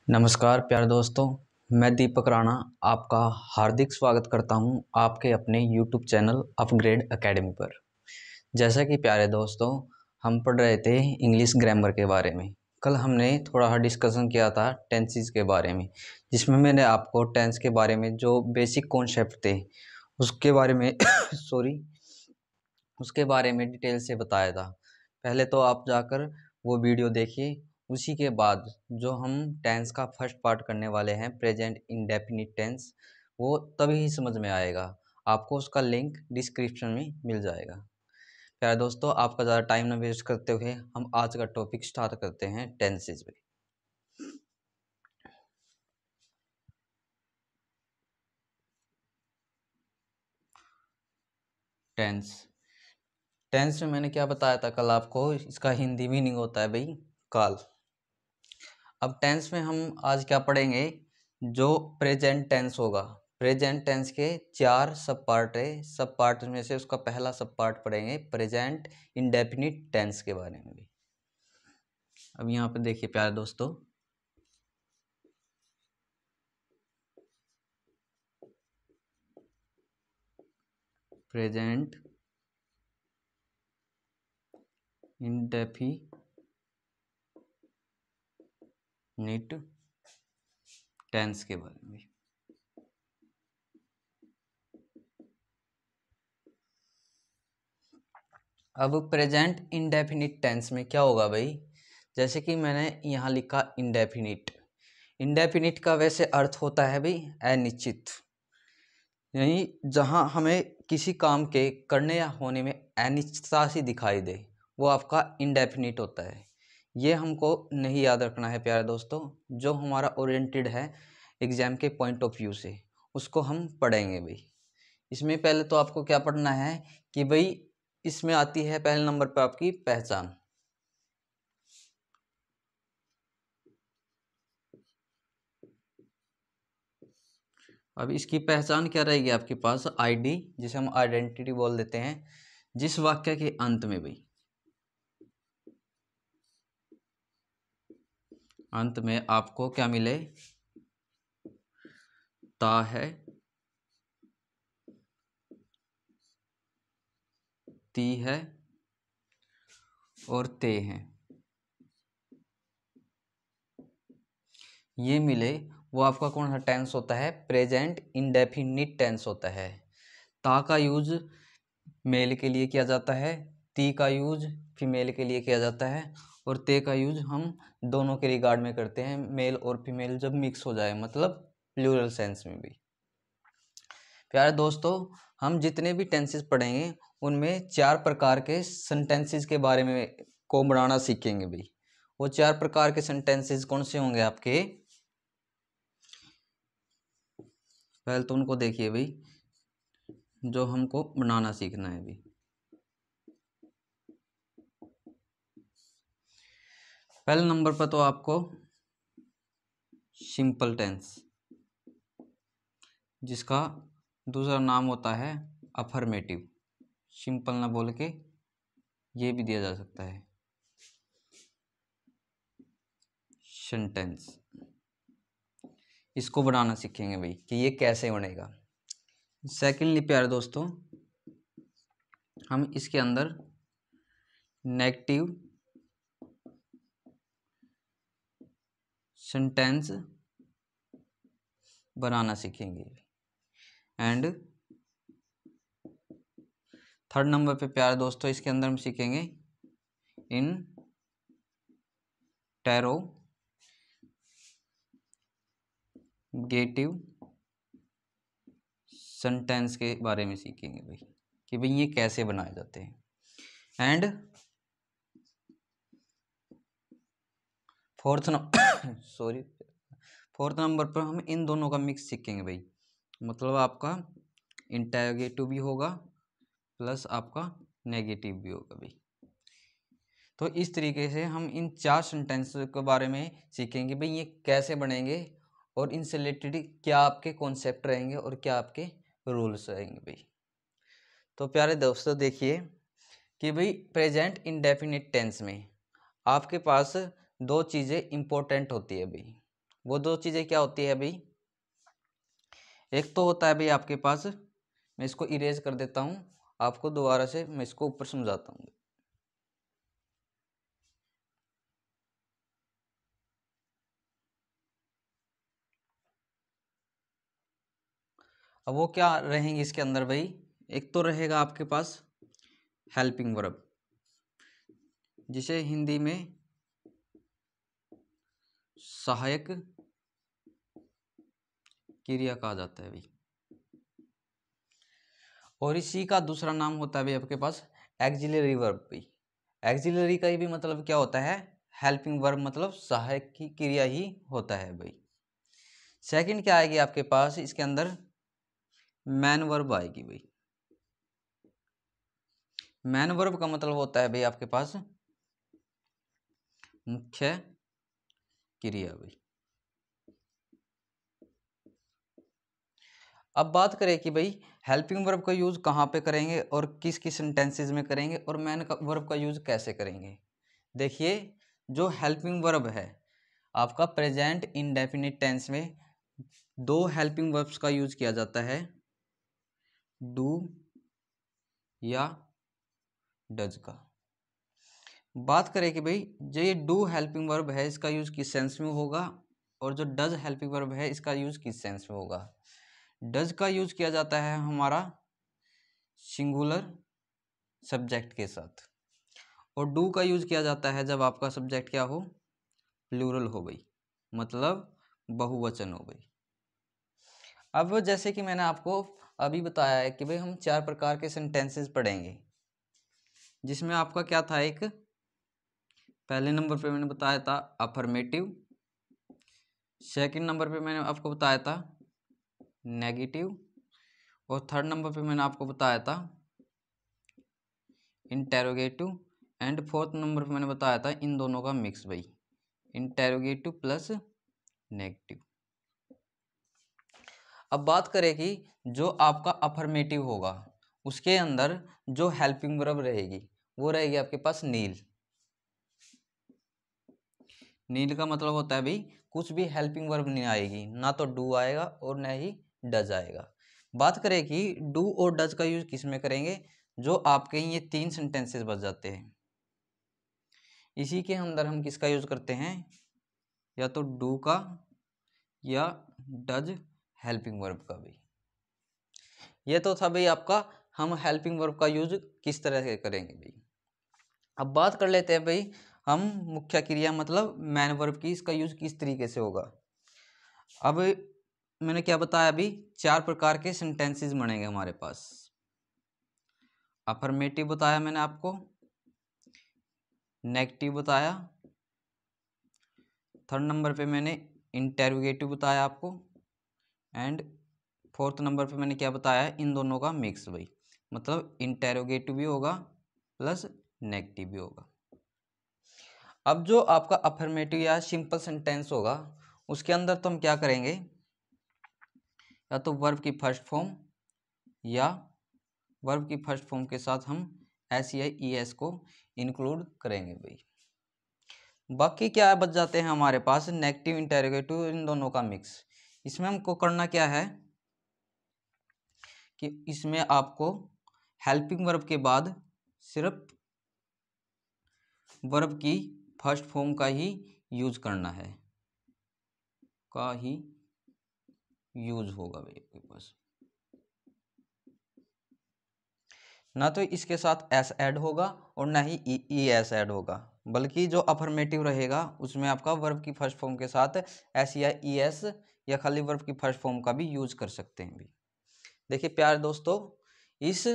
नमस्कार प्यारे दोस्तों, मैं दीपक राणा आपका हार्दिक स्वागत करता हूं आपके अपने YouTube चैनल अपग्रेड एकेडमी पर। जैसा कि प्यारे दोस्तों, हम पढ़ रहे थे इंग्लिश ग्रामर के बारे में। कल हमने थोड़ा डिस्कशन किया था टेंसेस के बारे में, जिसमें मैंने आपको टेंस के बारे में जो बेसिक कॉन्सेप्ट थे उसके बारे में उसके बारे में डिटेल से बताया था। पहले तो आप जाकर वो वीडियो देखिए। उसी के बाद जो हम टेंस का फर्स्ट पार्ट करने वाले हैं, प्रेजेंट इंडेफिनिट टेंस, वो तभी ही समझ में आएगा। आपको उसका लिंक डिस्क्रिप्शन में मिल जाएगा। प्यारे दोस्तों, आपका ज़्यादा टाइम ना वेस्ट करते हुए हम आज का टॉपिक स्टार्ट करते हैं टेंसेज पे। टेंस टेंस में मैंने क्या बताया था कल आपको, इसका हिंदी मीनिंग होता है भाई काल। अब टेंस में हम आज क्या पढ़ेंगे, जो प्रेजेंट टेंस होगा। प्रेजेंट टेंस के 4 सब पार्ट है। सब पार्ट में से उसका पहला सब पार्ट पढ़ेंगे प्रेजेंट इंडेफिनिट टेंस के बारे में भी। अब यहाँ पे देखिए प्यारे दोस्तों, प्रेजेंट इंडेफिनिट टेंस के बारे में। अब प्रेजेंट इंडेफिनिट टेंस में क्या होगा भाई, जैसे कि मैंने यहाँ लिखा इंडेफिनिट। इंडेफिनिट का वैसे अर्थ होता है भाई अनिश्चित, यानी जहाँ हमें किसी काम के करने या होने में अनिश्चितता सी दिखाई दे, वो आपका इंडेफिनिट होता है। ये हमको नहीं याद रखना है प्यारे दोस्तों। जो हमारा ओरिएंटेड है एग्जाम के पॉइंट ऑफ व्यू से, उसको हम पढ़ेंगे भाई। इसमें पहले तो आपको क्या पढ़ना है कि भाई इसमें आती है पहले नंबर पर आपकी पहचान। अब इसकी पहचान क्या रहेगी आपके पास, आईडी, जिसे हम आइडेंटिटी बोल देते हैं। जिस वाक्य के अंत में भाई, अंत में आपको क्या मिले, ता है, ती है और ते हैं, ये मिले, वो आपका कौन सा टेंस होता है, प्रेजेंट इंडेफिनिट टेंस होता है। ता का यूज मेल के लिए किया जाता है, ती का यूज फीमेल के लिए किया जाता है, और ते का यूज हम दोनों के रिगार्ड में करते हैं, मेल और फीमेल जब मिक्स हो जाए, मतलब प्लूरल सेंस में भी। प्यारे दोस्तों, हम जितने भी टेंसेस पढ़ेंगे उनमें 4 प्रकार के सेंटेंसेस के बारे में को बनाना सीखेंगे भाई। वो 4 प्रकार के सेंटेंसेस कौन से होंगे आपके, पहले तो उनको देखिए भाई, जो हमको बनाना सीखना है भाई। पहले नंबर पर तो आपको सिंपल टेंस, जिसका दूसरा नाम होता है अफर्मेटिव। सिंपल ना बोल के ये भी दिया जा सकता है सेंटेंस। इसको बनाना सीखेंगे भाई कि ये कैसे बनेगा। सेकेंडली प्यारे दोस्तों, हम इसके अंदर नेगेटिव सेंटेंस बनाना सीखेंगे। एंड थर्ड नंबर पे प्यारे दोस्तों, इसके अंदर हम सीखेंगे इन इंटेरोगेटिव सेंटेंस के बारे में सीखेंगे भाई कि भाई ये कैसे बनाए जाते हैं। एंड फोर्थ नंबर पर हम इन दोनों का मिक्स सीखेंगे भाई। मतलब आपका इंटेरोगेटिव भी होगा प्लस आपका नेगेटिव भी होगा भाई। तो इस तरीके से हम इन 4 सेंटेंस के बारे में सीखेंगे भाई, ये कैसे बनेंगे और इनसे रिलेटेड क्या आपके कॉन्सेप्ट रहेंगे और क्या आपके रूल्स रहेंगे भाई। तो प्यारे दोस्तों देखिए कि भाई प्रेजेंट इंडेफिनिट टेंस में आपके पास 2 चीज़ें इंपॉर्टेंट होती है भाई। वो दो चीज़ें क्या होती है भाई, एक तो होता है भाई आपके पास, मैं इसको इरेज कर देता हूँ, आपको दोबारा से मैं इसको ऊपर समझाता हूँ। अब वो क्या रहेंगे इसके अंदर भाई, एक तो रहेगा आपके पास हेल्पिंग वर्ब, जिसे हिंदी में सहायक क्रिया कहा जाता है भाई, और इसी का दूसरा नाम होता है भाई आपके पास एक्सिलरी वर्ब भाई। एक्सिलरी का भी मतलब क्या होता है, हेल्पिंग वर्ब, मतलब सहायक की क्रिया ही होता है भाई। सेकंड क्या आएगी आपके पास इसके अंदर, मैन वर्ब आएगी भाई। मैन वर्ब का मतलब होता है भाई आपके पास मुख्य क्रिया भाई। अब बात करें कि भाई हेल्पिंग वर्ब का यूज कहाँ पे करेंगे और किस किस सेंटेंसेस में करेंगे, और मैन वर्ब का यूज कैसे करेंगे। देखिए, जो हेल्पिंग वर्ब है आपका प्रेजेंट इंडेफिनिट टेंस में दो हेल्पिंग वर्ब्स का यूज किया जाता है, डू या डज का। बात करें कि भाई जो ये डू हेल्पिंग वर्ब है इसका यूज किस सेंस में होगा, और जो डज हेल्पिंग वर्ब है इसका यूज किस सेंस में होगा। डज का यूज किया जाता है हमारा सिंगुलर सब्जेक्ट के साथ, और डू का यूज किया जाता है जब आपका सब्जेक्ट क्या हो, प्लूरल हो गई, मतलब बहुवचन हो गई। अब जैसे कि मैंने आपको अभी बताया है कि भाई हम चार प्रकार के सेंटेंसेस पढ़ेंगे, जिसमें आपका क्या था, एक पहले नंबर पे मैंने बताया था अफर्मेटिव, सेकंड नंबर पे मैंने आपको बताया था नेगेटिव, और थर्ड नंबर पे मैंने आपको बताया था इंटेरोगेटिव, एंड फोर्थ नंबर पे मैंने बताया था इन दोनों का मिक्स भाई, इंटेरोगेटिव प्लस नेगेटिव। अब बात करें कि जो आपका अफर्मेटिव होगा उसके अंदर जो हेल्पिंग वर्ब रहेगी वो रहेगी आपके पास नील। नील का मतलब होता है भाई कुछ भी हेल्पिंग वर्ब नहीं आएगी, ना तो डू आएगा और ना ही डज आएगा। बात करें कि डू और डज का यूज किस में करेंगे, जो आपके ये तीन सेंटेंसेस बच जाते हैं इसी के अंदर हम किसका यूज करते हैं, या तो डू का या डज हेल्पिंग वर्ब का भी। ये तो था भाई आपका हम हेल्पिंग वर्ब का यूज किस तरह से करेंगे भाई। अब बात कर लेते हैं भाई हम मुख्य क्रिया मतलब मैन वर्ब की, इसका यूज किस तरीके से होगा। अब मैंने क्या बताया अभी, चार प्रकार के सेंटेंसेस बनेंगे हमारे पास। अफर्मेटिव बताया मैंने आपको, नेगेटिव बताया, थर्ड नंबर पे मैंने इंटेरोगेटिव बताया आपको, एंड फोर्थ नंबर पे मैंने क्या बताया, इन दोनों का मिक्स भाई, मतलब इंटेरोगेटिव भी होगा प्लस नेगेटिव भी होगा। अब जो आपका अफर्मेटिव या सिंपल सेंटेंस होगा उसके अंदर तो हम क्या करेंगे, या तो वर्ब की फर्स्ट फॉर्म या वर्ब की फर्स्ट फॉर्म के साथ हम एस या ई एस को इंक्लूड करेंगे भाई। बाकी क्या बच जाते हैं हमारे पास, नेगेटिव इंटेरोगेटिव, इन दोनों का मिक्स। इसमें हमको करना क्या है कि इसमें आपको हेल्पिंग वर्ब के बाद सिर्फ वर्ब की फर्स्ट फॉर्म का ही यूज करना है, का ही यूज होगा भाई आपके पास, ना तो इसके साथ एस ऐड होगा और ना ही ई एस ऐड होगा, बल्कि जो अफर्मेटिव रहेगा उसमें आपका वर्ब की फर्स्ट फॉर्म के साथ एस या ई एस या खाली वर्ब की फर्स्ट फॉर्म का भी यूज कर सकते हैं भी। देखिए प्यारे दोस्तों, इस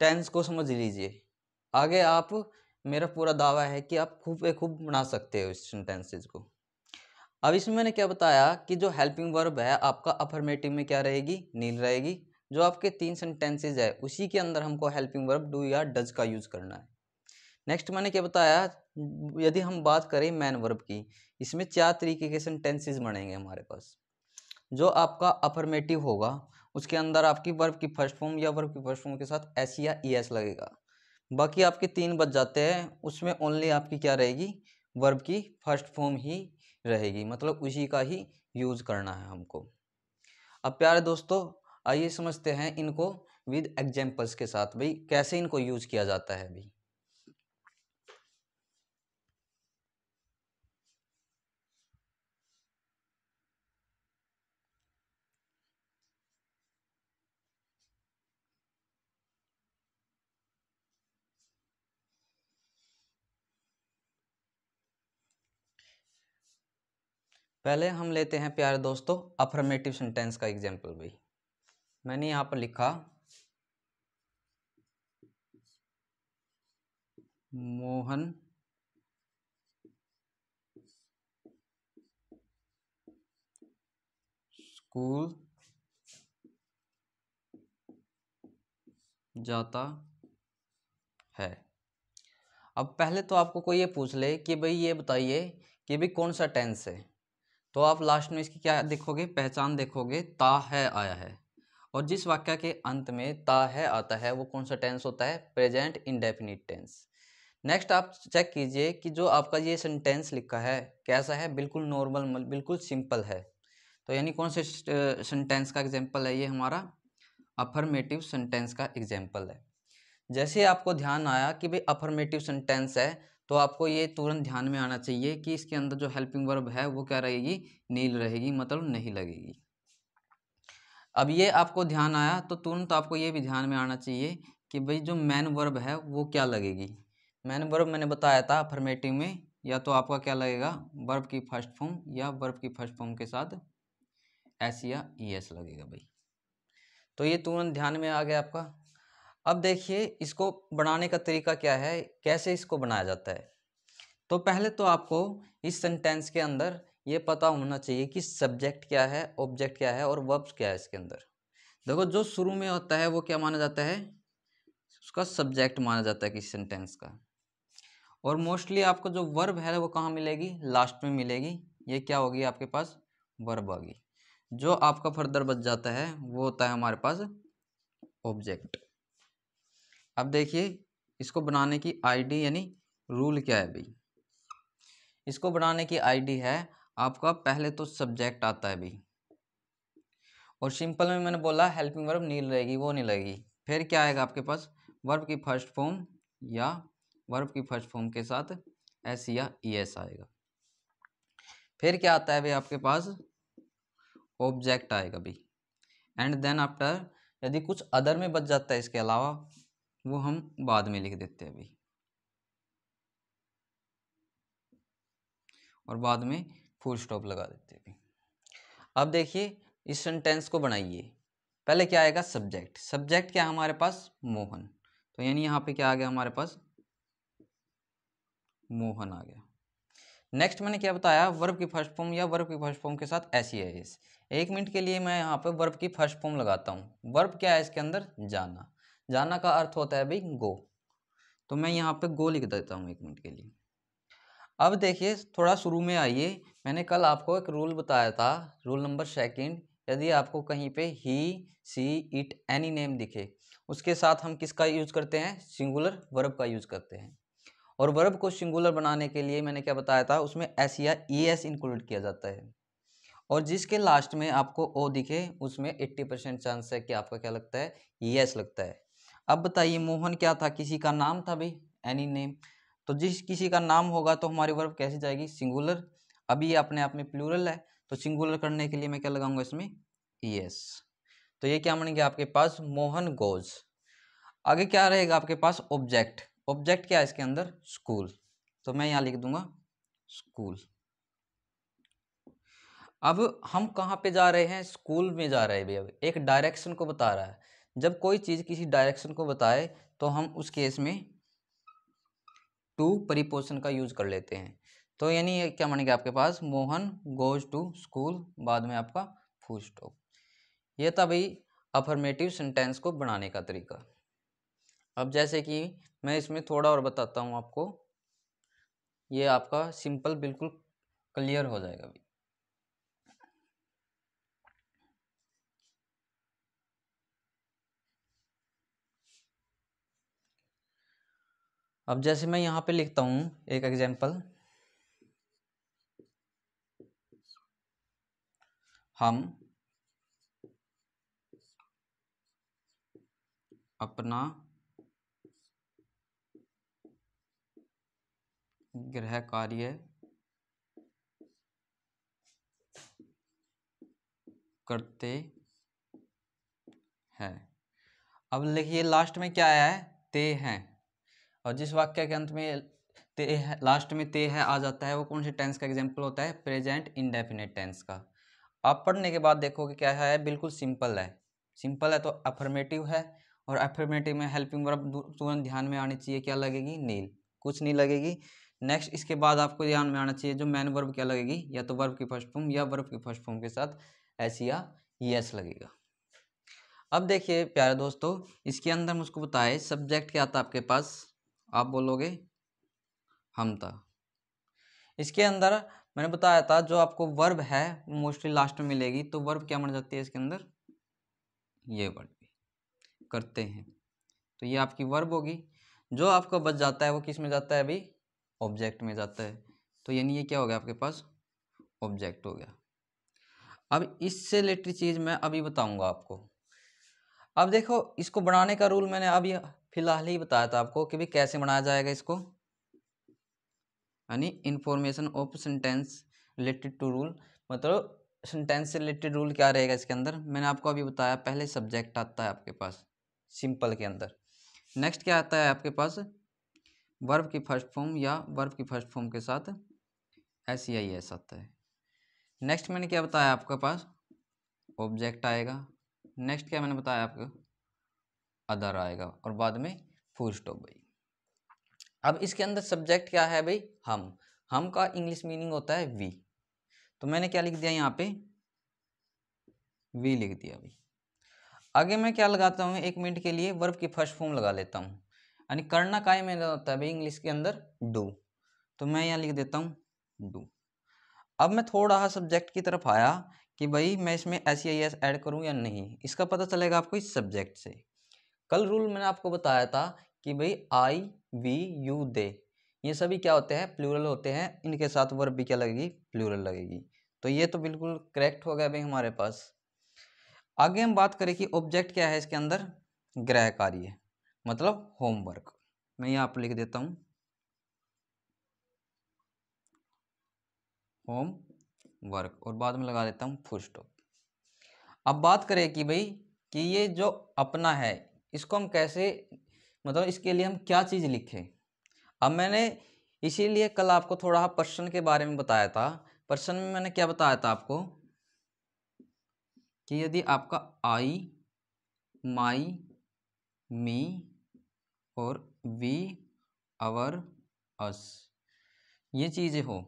टेंस को समझ लीजिए, आगे आप, मेरा पूरा दावा है कि आप खूब खूब बना सकते हो इस सेंटेंसेस को। अब इसमें मैंने क्या बताया कि जो हेल्पिंग वर्ब है आपका अफर्मेटिव में क्या रहेगी, नील रहेगी। जो आपके तीन सेंटेंसेज है उसी के अंदर हमको हेल्पिंग वर्ब डू या डज का यूज करना है। नेक्स्ट मैंने क्या बताया, यदि हम बात करें मैन वर्ब की, इसमें चार तरीके के सेंटेंसेज बनेंगे हमारे पास। जो आपका अफर्मेटिव होगा उसके अंदर आपकी वर्ब की फर्स्ट फॉर्म या वर्ब की फर्स्ट फॉर्म के साथ एस या ई एस लगेगा। बाकी आपके तीन बच जाते हैं, उसमें ओनली आपकी क्या रहेगी, वर्ब की फर्स्ट फॉर्म ही रहेगी, मतलब उसी का ही यूज करना है हमको। अब प्यारे दोस्तों, आइए समझते हैं इनको विद एग्जांपल्स के साथ, भाई कैसे इनको यूज किया जाता है। भाई पहले हम लेते हैं प्यारे दोस्तों अफर्मेटिव सेंटेंस का एग्जांपल। भाई मैंने यहाँ पर लिखा मोहन स्कूल जाता है। अब पहले तो आपको कोई ये पूछ ले कि भाई ये बताइए कि भाई कौन सा टेंस है, तो आप लास्ट में इसकी क्या देखोगे, पहचान देखोगे, ता है आया है। और जिस वाक्य के अंत में ता है आता है वो कौन सा टेंस होता है, प्रेजेंट इंडेफिनिट टेंस। नेक्स्ट आप चेक कीजिए कि जो आपका ये सेंटेंस लिखा है कैसा है, बिल्कुल नॉर्मल, बिल्कुल सिंपल है। तो यानी कौन से सेंटेंस का एग्जाम्पल है ये, हमारा अफर्मेटिव सेंटेंस का एग्जाम्पल है। जैसे आपको ध्यान आया कि भाई अफर्मेटिव सेंटेंस है, तो आपको ये तुरंत ध्यान में आना चाहिए कि इसके अंदर जो हेल्पिंग वर्ब है वो क्या रहेगी, नील रहेगी, मतलब नहीं लगेगी। अब ये आपको ध्यान आया तो तुरंत आपको ये भी ध्यान में आना चाहिए कि भाई जो मैन वर्ब है वो क्या लगेगी। मैन वर्ब मैंने बताया था अफर्मेटिव में या तो आपका क्या लगेगा, वर्ब की फर्स्ट फॉर्म या वर्ब की फर्स्ट फॉर्म के साथ एस या ई एस लगेगा। भाई तो ये तुरंत ध्यान में आ गया आपका। अब देखिए इसको बनाने का तरीका क्या है, कैसे इसको बनाया जाता है। तो पहले तो आपको इस सेंटेंस के अंदर ये पता होना चाहिए कि सब्जेक्ट क्या है, ऑब्जेक्ट क्या है और वर्ब्स क्या है इसके अंदर। देखो जो शुरू में होता है वो क्या माना जाता है, उसका सब्जेक्ट माना जाता है किसी सेंटेंस का। और मोस्टली आपको जो वर्ब है वो कहाँ मिलेगी, लास्ट में मिलेगी। ये क्या होगी आपके पास, वर्ब आ गई। जो आपका फर्दर बच जाता है वो होता है हमारे पास ऑब्जेक्ट। अब देखिए इसको बनाने की आईडी यानी रूल क्या है। भाई इसको बनाने की आईडी है आपका, पहले तो सब्जेक्ट आता है भाई, और सिंपल में मैंने बोला हेल्पिंग वर्ब नील रहेगी, वो नहीं लगेगी। फिर क्या आएगा आपके पास, वर्ब की फर्स्ट फॉर्म या वर्ब की फर्स्ट फॉर्म के साथ एस या ई एस आएगा। फिर क्या आता है भाई आपके पास, ऑब्जेक्ट आएगा भाई। एंड देन आफ्टर यदि कुछ अदर में बच जाता है इसके अलावा वो हम बाद में लिख देते हैं भाई, और बाद में फुल स्टॉप लगा देते हैं भाई। अब देखिए इस सेंटेंस को बनाइए। पहले क्या आएगा, सब्जेक्ट। सब्जेक्ट क्या है हमारे पास, मोहन। तो यानी यहाँ पे क्या आ गया हमारे पास, मोहन आ गया। नेक्स्ट मैंने क्या बताया, वर्ब की फर्स्ट फॉर्म या वर्ब की फर्स्ट फॉर्म के साथ एस या एस। एक मिनट के लिए मैं यहाँ पे वर्ब की फर्स्ट फॉर्म लगाता हूँ। वर्ब क्या है इसके अंदर, जाना। जाना का अर्थ होता है भाई गो। तो मैं यहाँ पे गो लिख देता हूँ एक मिनट के लिए। अब देखिए थोड़ा शुरू में आइए, मैंने कल आपको एक रूल बताया था, रूल नंबर सेकंड। यदि आपको कहीं पे ही, सी, इट, एनी नेम दिखे, उसके साथ हम किसका यूज करते हैं, सिंगुलर वर्ब का यूज करते हैं। और वर्ब को सिंगुलर बनाने के लिए मैंने क्या बताया था, उसमें एस या ई एस इंक्लूड किया जाता है। और जिसके लास्ट में आपको ओ दिखे उसमें 80% चांस है कि आपका क्या लगता है, ई एस लगता है। अब बताइए मोहन क्या था, किसी का नाम था भाई, एनी नेम। तो जिस किसी का नाम होगा तो हमारी वर्ब कैसी जाएगी, सिंगुलर। अभी ये अपने आप में प्लूरल है, तो सिंगुलर करने के लिए मैं क्या लगाऊंगा इसमें, ई एस। तो ये क्या बन गया आपके पास, मोहन गोज। आगे क्या रहेगा आपके पास, ऑब्जेक्ट। ऑब्जेक्ट क्या है इसके अंदर, स्कूल। तो मैं यहाँ लिख दूंगा स्कूल। अब हम कहाँ पे जा रहे हैं, स्कूल में जा रहे हैं भैया, एक डायरेक्शन को बता रहा है। जब कोई चीज़ किसी डायरेक्शन को बताए तो हम उस केस में टू परिपोजिशन का यूज कर लेते हैं। तो यानी ये क्या मानेगा आपके पास, मोहन गोज टू स्कूल, बाद में आपका फुल स्टॉप। ये था भाई अफर्मेटिव सेंटेंस को बनाने का तरीका। अब जैसे कि मैं इसमें थोड़ा और बताता हूँ आपको, ये आपका सिंपल बिल्कुल क्लियर हो जाएगा भाई। अब जैसे मैं यहाँ पे लिखता हूँ एक एग्जाम्पल, हम अपना गृह कार्य करते हैं। अब लिखिए लास्ट में क्या आया है, ते हैं, और जिस वाक्य के अंत में ते है, लास्ट में ते है आ जाता है, वो कौन से टेंस का एग्जाम्पल होता है, प्रेजेंट इंडेफिनिट टेंस का। आप पढ़ने के बाद देखोगे क्या है, बिल्कुल सिंपल है। सिंपल है तो अफर्मेटिव है, और अफर्मेटिव में हेल्पिंग वर्ब तुरंत ध्यान में आनी चाहिए, क्या लगेगी, नील, कुछ नहीं लगेगी। नेक्स्ट इसके बाद आपको ध्यान में आना चाहिए जो मैन वर्ब क्या लगेगी, या तो वर्ब की फर्स्ट फॉर्म या वर्ब की फर्स्ट फॉर्म के साथ एस या यस लगेगा। अब देखिए प्यारे दोस्तों, इसके अंदर मुझको बताए सब्जेक्ट क्या था आपके पास, आप बोलोगे हम था। इसके अंदर मैंने बताया था जो आपको वर्ब है मोस्टली लास्ट में मिलेगी, तो वर्ब क्या बन जाती है इसके अंदर, ये वर्ब करते हैं, तो ये आपकी वर्ब होगी। जो आपका बच जाता है वो किस में जाता है अभी, ऑब्जेक्ट में जाता है, तो यानी ये क्या हो गया आपके पास, ऑब्जेक्ट हो गया। अब इससे रिलेटेड चीज मैं अभी बताऊंगा आपको। अब देखो इसको बनाने का रूल मैंने अभी फिलहाल ही बताया था आपको कि भाई कैसे बनाया जाएगा इसको, यानी information of sentence related to rule, मतलब सेंटेंस से रिलेटेड रूल क्या रहेगा इसके अंदर, मैंने आपको अभी बताया। पहले सब्जेक्ट आता है आपके पास सिंपल के अंदर, नेक्स्ट क्या आता है आपके पास, वर्ब की फर्स्ट फॉर्म या वर्ब की फर्स्ट फॉर्म के साथ एस या एस आता है। नेक्स्ट मैंने क्या बताया आपके पास, ऑब्जेक्ट आएगा। नेक्स्ट क्या मैंने बताया आपको, अदर आएगा, और बाद में फुल स्टॉप भाई। अब इसके अंदर सब्जेक्ट क्या है भाई, हम का इंग्लिश मीनिंग होता है वी, तो मैंने क्या लिख दिया यहाँ पे, वी लिख दिया भाई। आगे मैं क्या लगाता हूँ, 1 मिनट के लिए वर्ब की फर्स्ट फॉर्म लगा लेता हूँ, यानी करना काय में होता है भाई इंग्लिश के अंदर, डू, तो मैं यहाँ लिख देता हूँ डू। अब मैं थोड़ा सा सब्जेक्ट की तरफ आया कि भाई मैं इसमें एस या एस ऐड करूँ या नहीं, इसका पता चलेगा आपको इस सब्जेक्ट से। कल रूल मैंने आपको बताया था कि भाई आई वी यू दे, ये सभी क्या होते हैं, प्लूरल होते हैं, इनके साथ वर्ब भी क्या लगेगी, प्लूरल लगेगी, तो ये तो बिल्कुल करेक्ट हो गया भाई हमारे पास। आगे हम बात करें कि ऑब्जेक्ट क्या है इसके अंदर, गृह कार्य, मतलब होमवर्क, मैं यहाँ पर लिख देता हूँ होम वर्क, और बाद में लगा देता हूँ फुल स्टॉप। अब बात करें कि भाई कि ये जो अपना है इसको हम कैसे, मतलब इसके लिए हम क्या चीज़ लिखें। अब मैंने इसीलिए कल आपको थोड़ा पर्सन के बारे में बताया था। पर्सन में मैंने क्या बताया था आपको कि यदि आपका आई माई मी और वी अवर अस ये चीज़ें हो,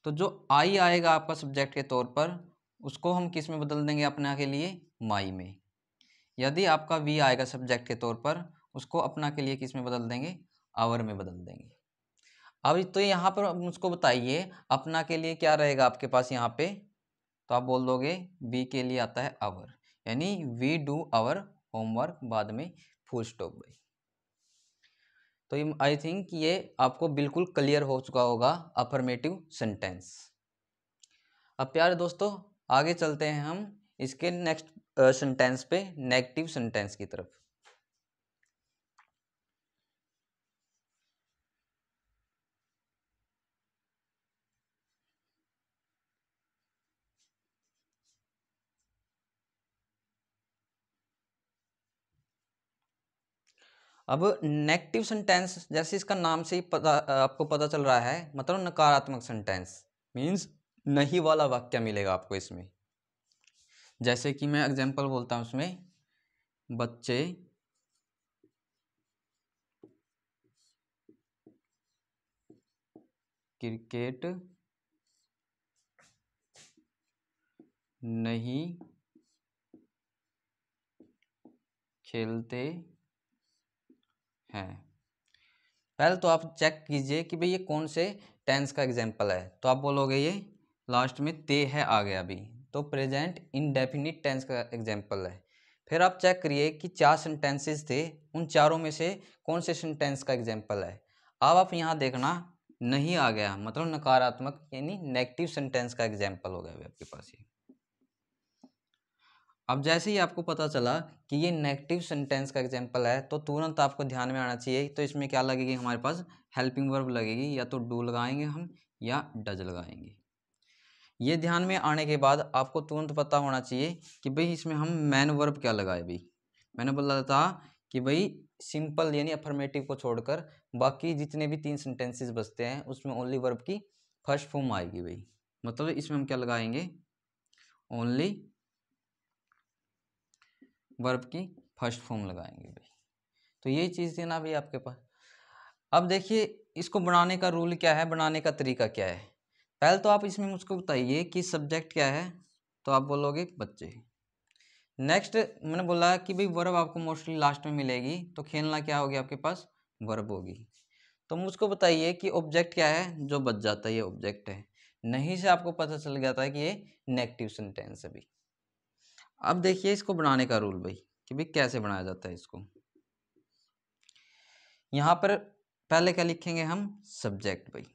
तो जो आई आएगा आपका सब्जेक्ट के तौर पर, उसको हम किस में बदल देंगे अपना के लिए, माई में। यदि आपका वी आएगा सब्जेक्ट के तौर पर, उसको अपना के लिए किस में बदल देंगे, आवर में बदल देंगे। अब तो यहाँ पर मुझको बताइए अपना के लिए क्या रहेगा आपके पास यहाँ पे, तो आप बोल दोगे वी के लिए आता है आवर, यानी वी डू आवर होमवर्क, बाद में फुल स्टॉप भाई। तो ये आई थिंक ये आपको बिल्कुल क्लियर हो चुका होगा अफर्मेटिव सेंटेंस। अब प्यारे दोस्तों आगे चलते हैं हम इसके नेक्स्ट सेंटेंस पे, नेगेटिव सेंटेंस की तरफ। अब नेगेटिव सेंटेंस जैसे इसका नाम से ही आपको पता चल रहा है, मतलब नकारात्मक सेंटेंस, मीन्स नहीं वाला वाक्य मिलेगा आपको इसमें। जैसे कि मैं एग्जांपल बोलता हूँ उसमें, बच्चे क्रिकेट नहीं खेलते हैं। पहले तो आप चेक कीजिए कि भाई ये कौन से टेंस का एग्जाम्पल है, तो आप बोलोगे ये लास्ट में ते है आ गया अभी, तो प्रेजेंट इंडेफिनिट टेंस का एग्जाम्पल है। फिर आप चेक करिए कि 4 सेंटेंसेस थे, उन चारों में से कौन से सेंटेंस का एग्जाम्पल है। अब आप यहाँ देखना नहीं आ गया, मतलब नकारात्मक यानी नेगेटिव सेंटेंस का एग्जाम्पल हो गया अभी आपके पास ये। अब जैसे ही आपको पता चला कि ये नेगेटिव सेंटेंस का एग्जाम्पल है तो तुरंत आपको ध्यान में आना चाहिए, तो इसमें क्या लगेगी हमारे पास, हेल्पिंग वर्ब लगेगी, या तो डू लगाएंगे हम या डज लगाएंगे। ये ध्यान में आने के बाद आपको तुरंत पता होना चाहिए कि भाई इसमें हम मैन वर्ब क्या लगाए। भाई मैंने बोला था कि भाई सिंपल यानी अफर्मेटिव को छोड़कर बाकी जितने भी 3 सेंटेंसेस बचते हैं उसमें ओनली वर्ब की फर्स्ट फॉर्म आएगी। भाई मतलब इसमें हम क्या लगाएंगे, ओनली वर्ब की फर्स्ट फॉर्म लगाएंगे। भाई तो यही चीज़ थी ना भाई आपके पास। अब देखिए इसको बनाने का रूल क्या है, बनाने का तरीका क्या है। पहले तो आप इसमें मुझको बताइए कि सब्जेक्ट क्या है, तो आप बोलोगे बच्चे। नेक्स्ट मैंने बोला कि भाई वर्ब आपको मोस्टली लास्ट में मिलेगी, तो खेलना क्या होगी आपके पास, वर्ब होगी। तो मुझको बताइए कि ऑब्जेक्ट क्या है, जो बच जाता है ये ऑब्जेक्ट है, नहीं से आपको पता चल गया था कि ये नेगेटिव सेंटेंस है। भाई अब देखिए इसको बनाने का रूल भाई कि भाई कैसे बनाया जाता है इसको। यहाँ पर पहले क्या लिखेंगे हम, सब्जेक्ट। भाई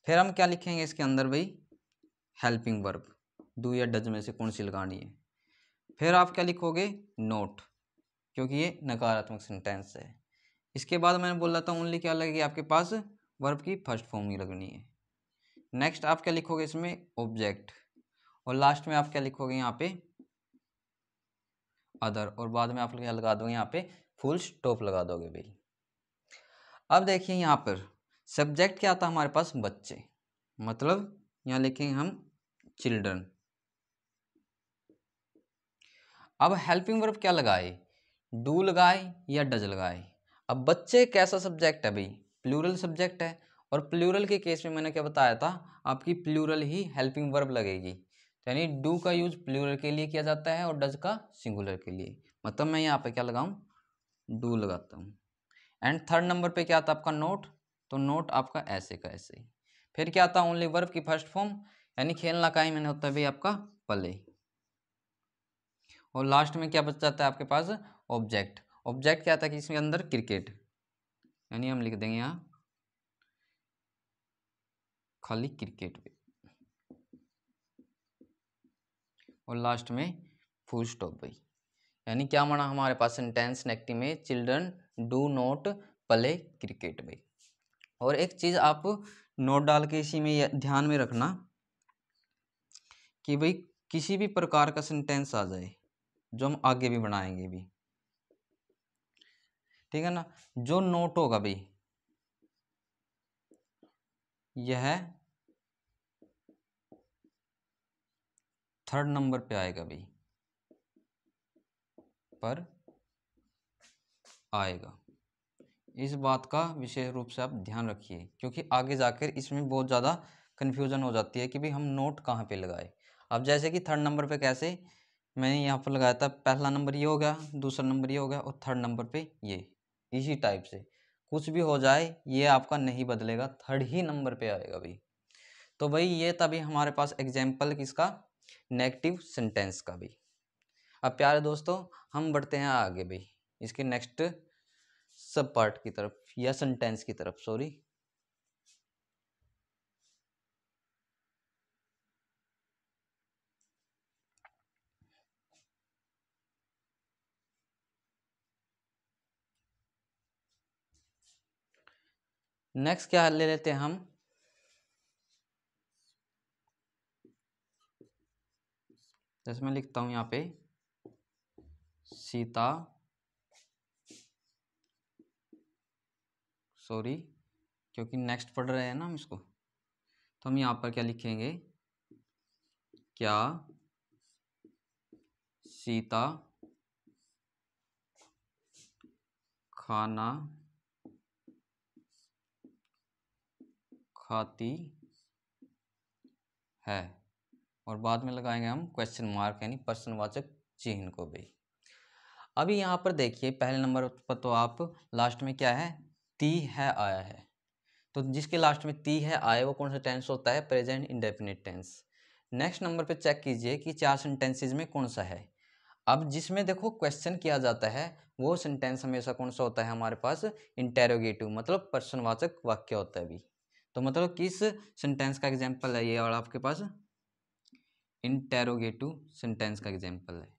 फिर हम क्या लिखेंगे इसके अंदर भाई, हेल्पिंग वर्ब, डू या डज में से कौन सी लगानी है। फिर आप क्या लिखोगे, नोट, क्योंकि ये नकारात्मक सेंटेंस है। इसके बाद मैंने बोला था ओनली क्या लगेगी आपके पास, वर्ब की फर्स्ट फॉर्म ही लगनी है। नेक्स्ट आप क्या लिखोगे इसमें, ऑब्जेक्ट, और लास्ट में आप क्या लिखोगे यहाँ पे, अदर, और बाद में आप क्या लगा दोगे यहाँ पे, फुल स्टॉप लगा दोगे। भाई अब देखिए यहाँ पर सब्जेक्ट क्या आता है हमारे पास, बच्चे, मतलब यहाँ लिखेंगे हम चिल्ड्रन। अब हेल्पिंग वर्ब क्या लगाए, डू लगाए या डज लगाए। अब बच्चे कैसा सब्जेक्ट है भाई, प्लूरल सब्जेक्ट है, और प्लूरल के केस में मैंने क्या बताया था, आपकी प्लूरल ही हेल्पिंग वर्ब लगेगी। तो यानी डू का यूज प्लूरल के लिए किया जाता है और डज का सिंगुलर के लिए, मतलब मैं यहाँ पे क्या लगाऊं, डू लगाता हूँ। एंड थर्ड नंबर पे क्या आता है आपका, नोट, तो नोट आपका ऐसे का ऐसे ही। फिर क्या आता है, ओनली वर्ब की फर्स्ट फॉर्म, यानी खेलना का ही मैंने होता है भाई आपका प्ले। और लास्ट में क्या बच जाता है आपके पास, ऑब्जेक्ट। ऑब्जेक्ट क्या था कि इसके अंदर क्रिकेट, यानी हम लिख देंगे यहाँ खाली क्रिकेट पे, और लास्ट में फुल स्टॉप। भाई यानी क्या माना हमारे पास सेंटेंस नेगेटिव में, children do not play cricket. भाई और एक चीज आप नोट डाल के इसी में ध्यान में रखना कि भाई किसी भी प्रकार का सेंटेंस आ जाए, जो हम आगे भी बनाएंगे भी, ठीक है ना, जो नोट होगा भाई यह थर्ड नंबर पे आएगा। भाई पर आएगा, इस बात का विशेष रूप से आप ध्यान रखिए, क्योंकि आगे जाकर इसमें बहुत ज़्यादा कन्फ्यूजन हो जाती है कि भाई हम नोट कहाँ पे लगाए। अब जैसे कि थर्ड नंबर पे कैसे, मैंने यहाँ पर लगाया था, पहला नंबर ये हो गया, दूसरा नंबर ये हो गया, और थर्ड नंबर पे ये, इसी टाइप से कुछ भी हो जाए ये आपका नहीं बदलेगा, थर्ड ही नंबर पे आएगा। भाई तो भाई ये तभी हमारे पास एग्जाम्पल किसका, नेगेटिव सेंटेंस का। भी अब प्यारे दोस्तों हम बढ़ते हैं आगे भाई इसके नेक्स्ट सब पार्ट की तरफ, या सेंटेंस की तरफ, सॉरी। नेक्स्ट क्या ले लेते हैं हम, जैसे मैं लिखता हूं यहाँ पे सीता, सॉरी क्योंकि नेक्स्ट पढ़ रहे हैं ना हम इसको, तो हम यहाँ पर क्या लिखेंगे, क्या सीता खाना खाती है, और बाद में लगाएंगे हम क्वेश्चन मार्क यानी प्रश्नवाचक चिन्ह को। भी अभी यहाँ पर देखिए पहले नंबर पर तो आप लास्ट में क्या है, ती है आया है, तो जिसके लास्ट में ती है आए वो कौन सा टेंस होता है, present indefinite tense. Next number पे चेक कीजिए कि 4 सेंटेंसेज में कौन सा है। अब जिसमें देखो क्वेश्चन किया जाता है वो सेंटेंस हमेशा कौन सा होता है हमारे पास, इंटेरोगेटिव, मतलब प्रश्नवाचक वाक्य होता है। भी तो मतलब किस सेंटेंस का एग्जाम्पल है ये, और आपके पास इंटेरोगेटिव सेंटेंस का एग्जाम्पल है।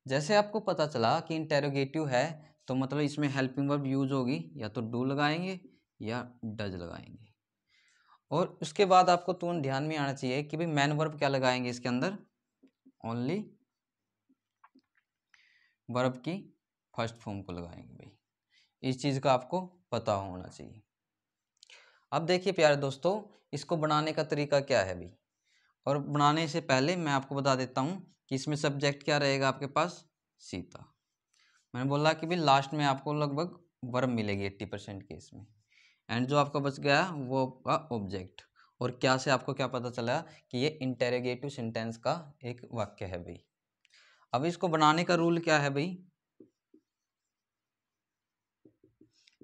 जैसे आपको पता चला कि इंटेरोगेटिव है तो मतलब इसमें हेल्पिंग वर्ब यूज होगी, या तो डू लगाएंगे या डज लगाएंगे। और उसके बाद आपको तुरंत ध्यान में आना चाहिए कि भाई मैन वर्ब क्या लगाएंगे इसके अंदर, ओनली वर्ब की फर्स्ट फॉर्म को लगाएंगे भाई। इस चीज़ का आपको पता होना चाहिए। अब देखिए प्यारे दोस्तों, इसको बनाने का तरीका क्या है भाई। और बनाने से पहले मैं आपको बता देता हूँ कि इसमें सब्जेक्ट क्या रहेगा आपके पास, सीता। मैंने बोला कि भाई लास्ट में आपको लगभग वर्ब मिलेगी 80% केस में, एंड जो आपका बच गया वो आपका ऑब्जेक्ट। और क्या से आपको क्या पता चला कि ये इंटेरोगेटिव सेंटेंस का एक वाक्य है भाई। अब इसको बनाने का रूल क्या है भाई,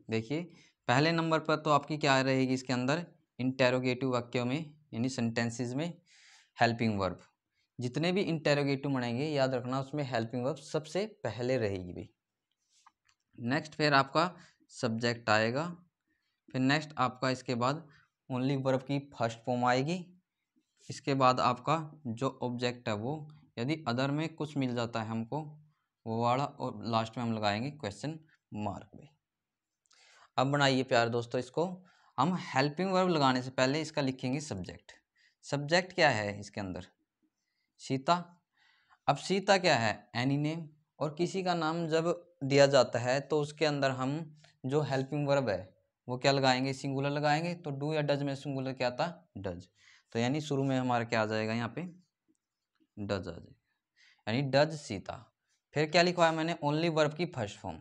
देखिए पहले नंबर पर तो आपकी क्या रहेगी इसके अंदर, इंटेरोगेटिव वाक्यों में यानी सेंटेंसेस में हेल्पिंग वर्ब। जितने भी इंटेरोगेटिव बनेंगे याद रखना उसमें हेल्पिंग वर्ब सबसे पहले रहेगी भाई। नेक्स्ट फिर आपका सब्जेक्ट आएगा, फिर नेक्स्ट आपका इसके बाद ओनली वर्ब की फर्स्ट फॉर्म आएगी। इसके बाद आपका जो ऑब्जेक्ट है वो, यदि अदर में कुछ मिल जाता है हमको वो वाला, और लास्ट में हम लगाएंगे क्वेश्चन मार्क भाई। अब बनाइए प्यारे दोस्तों, इसको हम हेल्पिंग वर्ब लगाने से पहले इसका लिखेंगे सब्जेक्ट। सब्जेक्ट क्या है इसके अंदर, सीता। अब सीता क्या है, एनी नेम। और किसी का नाम जब दिया जाता है तो उसके अंदर हम जो हेल्पिंग वर्ब है वो क्या लगाएंगे, सिंगुलर लगाएंगे। तो डू या डज में सिंगुलर क्या था, डज। तो यानी शुरू में हमारा क्या आ जाएगा यहाँ पे, डज आ जाएगा, यानी डज सीता। फिर क्या लिखवाया मैंने, ओनली वर्ब की फर्स्ट फॉर्म।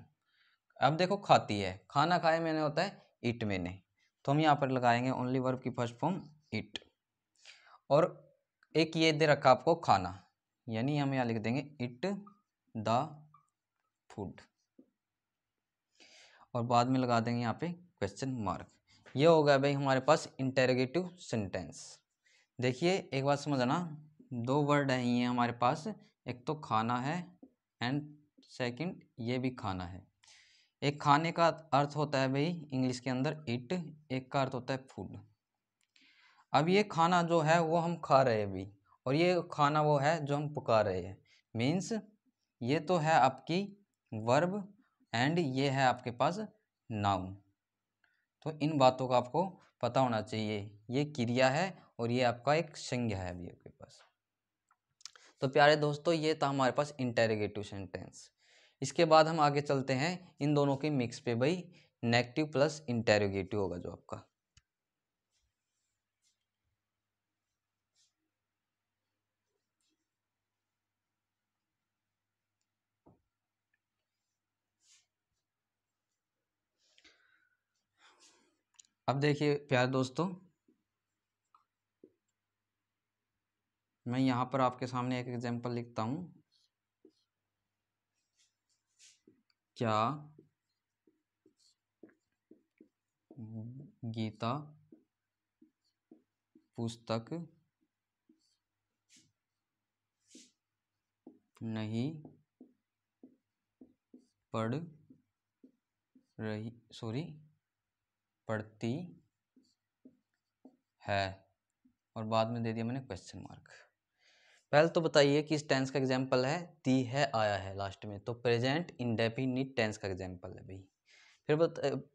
अब देखो खाती है, खाना खाए मैंने होता है इट मैंने, तो हम यहाँ पर लगाएंगे ओनली वर्ब की फर्स्ट फॉर्म इट। और एक ये दे रखा आपको खाना, यानी हम यहाँ लिख देंगे इट द फूड, और बाद में लगा देंगे यहाँ पे क्वेश्चन मार्क। ये हो गया भाई हमारे पास इंटेरोगेटिव सेंटेंस। देखिए एक बात समझना, दो वर्ड है ये हमारे पास, एक तो खाना है एंड सेकंड ये भी खाना है। एक खाने का अर्थ होता है भाई इंग्लिश के अंदर इट, एक का अर्थ होता है फूड। अब ये खाना जो है वो हम खा रहे हैं अभी, और ये खाना वो है जो हम पका रहे हैं। मीन्स ये तो है आपकी वर्ब एंड ये है आपके पास नाउन। तो इन बातों का आपको पता होना चाहिए, ये क्रिया है और ये आपका एक संज्ञा है अभी आपके पास। तो प्यारे दोस्तों ये था हमारे पास इंटेरोगेटिव सेंटेंस। इसके बाद हम आगे चलते हैं इन दोनों के मिक्स पे भाई, नेगेटिव प्लस इंटेरोगेटिव होगा जो आपका। अब देखिए प्यारे दोस्तों, मैं यहाँ पर आपके सामने एक एग्जांपल लिखता हूँ। क्या गीता पुस्तक नहीं पढ़ रही, पढ़ती है, और बाद में दे दिया मैंने क्वेश्चन मार्क। पहले तो बताइए कि इस टेंस का एग्जांपल है, दी है आया है लास्ट में, तो प्रेजेंट इंडेफिनिट टेंस का एग्जांपल है भाई।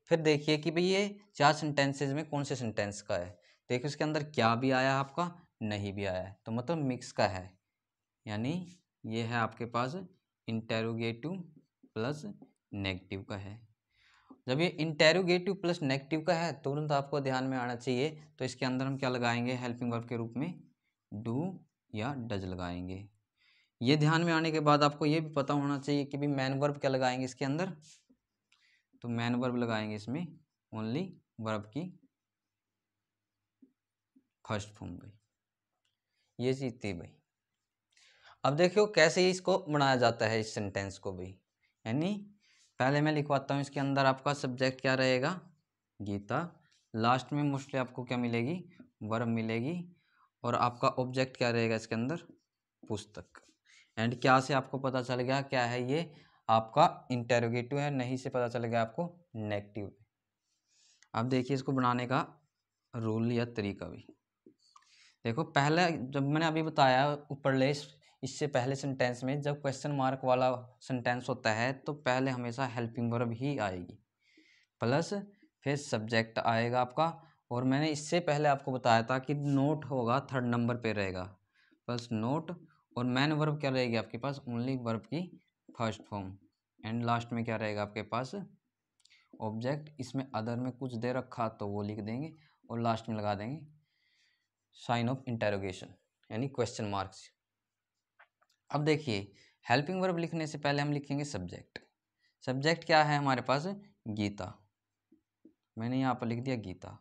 फिर देखिए कि भाई ये चार सेंटेंसेज में कौन से सेंटेंस का है। देखिए उसके अंदर क्या भी आया है आपका, नहीं भी आया है, तो मतलब मिक्स का है। यानी ये है आपके पास इंटेरोगेटिव प्लस नेगेटिव का है। जब ये इंटेरोगेटिव प्लस नेगेटिव का है तुरंत आपको ध्यान में आना चाहिए, तो इसके अंदर हम क्या लगाएंगे हेल्पिंग वर्ब के रूप में, डू या डज लगाएंगे। ये ध्यान में आने के बाद आपको ये भी पता होना चाहिए कि भाई मैन वर्ब क्या लगाएंगे इसके अंदर, तो मैन वर्ब लगाएंगे इसमें ओनली वर्ब की फर्स्ट फॉर्म भाई। ये चीज थी भाई। अब देखियो कैसे इसको बनाया जाता है इस सेंटेंस को भाई। यानी पहले मैं लिखवाता हूँ, इसके अंदर आपका सब्जेक्ट क्या रहेगा, गीता। लास्ट में मोस्टली आपको क्या मिलेगी, वर्ब मिलेगी। और आपका ऑब्जेक्ट क्या रहेगा इसके अंदर, पुस्तक। एंड क्या से आपको पता चल गया क्या है, ये आपका इंटेरोगेटिव है, नहीं से पता चल गया आपको नेगेटिव। अब देखिए इसको बनाने का रूल या तरीका भी। देखो पहले जब मैंने अभी बताया ऊपरले इससे पहले सेंटेंस में जब क्वेश्चन मार्क वाला सेंटेंस होता है तो पहले हमेशा हेल्पिंग वर्ब ही आएगी, प्लस फिर सब्जेक्ट आएगा आपका। और मैंने इससे पहले आपको बताया था कि नोट होगा थर्ड नंबर पे रहेगा, प्लस नोट, और मेन वर्ब क्या रहेगी आपके पास, ओनली वर्ब की फर्स्ट फॉर्म, एंड लास्ट में क्या रहेगा आपके पास, ऑब्जेक्ट। इसमें अदर में कुछ दे रखा तो वो लिख देंगे और लास्ट में लगा देंगे साइन ऑफ इंटेरोगेशन यानी क्वेश्चन मार्क्स। अब देखिए हेल्पिंग वर्ब लिखने से पहले हम लिखेंगे सब्जेक्ट। सब्जेक्ट क्या है हमारे पास, गीता, मैंने यहाँ पर लिख दिया गीता।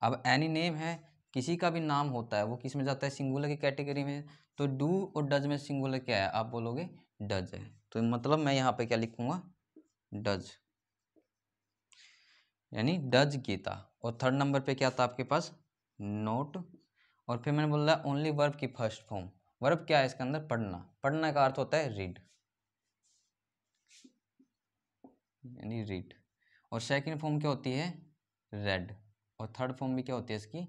अब एनी नेम है, किसी का भी नाम होता है वो किस में जाता है, सिंगुलर की कैटेगरी में। तो डू और डज में सिंगुलर क्या है, आप बोलोगे डज है, तो मतलब मैं यहाँ पे क्या लिखूंगा, डज, यानी डज गीता। और थर्ड नंबर पे क्या था आपके पास, नोट। और फिर मैंने बोला ओनली वर्ब की फर्स्ट फॉर्म, वर्ब क्या है इसके अंदर, पढ़ना, पढ़ना का अर्थ होता है रीड, यानी रीड। और सेकंड फॉर्म क्या होती है, रेड। और थर्ड फॉर्म भी क्या होती है इसकी,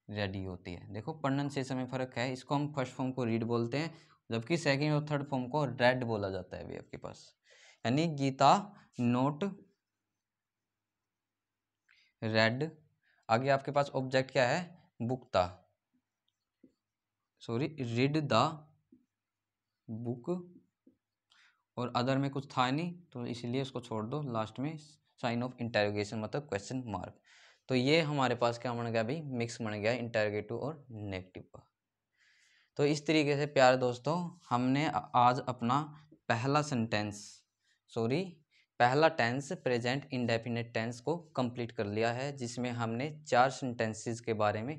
रेडी होती है। देखो प्रोनाउंसिएशन में फ़र्क है, इसको हम फर्स्ट फॉर्म को रीड बोलते हैं जबकि सेकंड और थर्ड फॉर्म को रेड बोला जाता है अभी आपके पास। यानी गीता नोट रेड। आगे आपके पास ऑब्जेक्ट क्या है, बुकता, सॉरी रीड द बुक। और अदर में कुछ था नहीं तो इसीलिए उसको छोड़ दो, लास्ट में साइन ऑफ इंटेरोगेशन मतलब क्वेश्चन मार्क। तो ये हमारे पास क्या बन गया भाई, मिक्स बन गया इंटेरोगेटिव और नेगेटिव का। तो इस तरीके से प्यारे दोस्तों हमने आज अपना पहला सेंटेंस, सॉरी पहला टेंस प्रेजेंट इंडेफिनिट टेंस को कंप्लीट कर लिया है, जिसमें हमने 4 सेंटेंसेस के बारे में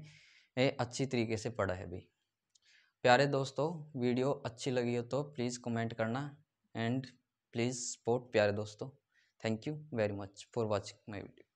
अच्छी तरीके से पढ़ा है भाई। प्यारे दोस्तों वीडियो अच्छी लगी हो तो प्लीज़ कमेंट करना एंड प्लीज़ सपोर्ट प्यारे दोस्तों। Thank you very much for watching my video.